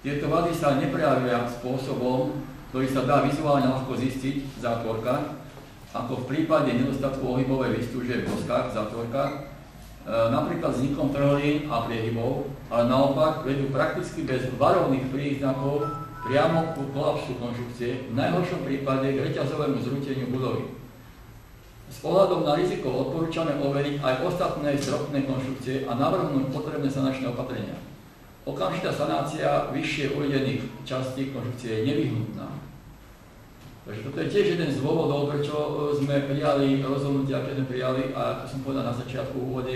Tieto vady sa neprejavia spôsobom, ktorý sa dá vizuálne ľahko zistiť v zátvorkách, ako v prípade nedostatku ohybovej výstuže v boskách v zátvorkách, napríklad vznikom trhlín a priehybov, ale naopak vedú prakticky bez varovných príznakov priamo ku kolapsu konštrukcie, v najhoršom prípade k reťazovému zrúteniu budovy. S ohľadom na riziko odporúčame overiť aj ostatné stropné konštrukcie a navrhnúť potrebné sanačné opatrenia. Okamžitá sanácia vyššie uvedených častí konštrukcie je nevyhnutná. Takže toto je tiež jeden z dôvodov, prečo sme prijali rozhodnutie, aké sme prijali, a ako som povedal na začiatku v úvode,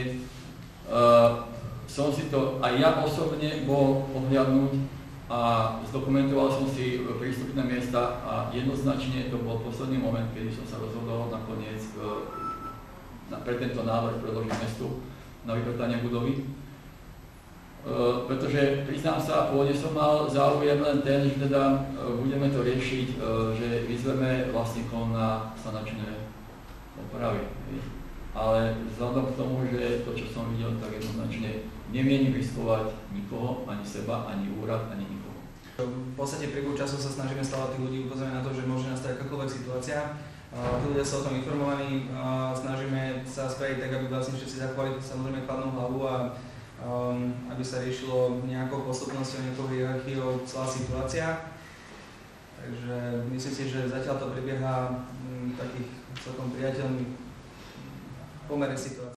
som si to aj ja osobne bol ohliadnúť a zdokumentoval som si prístupné miesta a jednoznačne to bol posledný moment, kedy som sa rozhodol nakoniec pre tento návrh predložiť mestu na vypratanie budovy. Pretože priznám sa, pôvodne som mal záujem len ten, že teda budeme to riešiť, že vyzveme vlastníkov na sanačné opravy. Ale vzhľadom k tomu, že to, čo som videl, tak jednoznačne nemienim riskovať nikoho, ani seba, ani úrad, ani nikoho. V podstate priebehu času sa snažíme stále tých ľudí upozorniť na to, že môže nastať akákoľvek situácia. Tí ľudia sú o tom informovaní, snažíme sa spraviť tak, aby vlastne všetci zachovali samozrejme chladnú hlavu a aby sa riešilo nejakou postupnosťou, nejakou hierarchiou celá situácia. Takže myslím si, že zatiaľ to prebieha v takých celkom priateľných pomere situácií.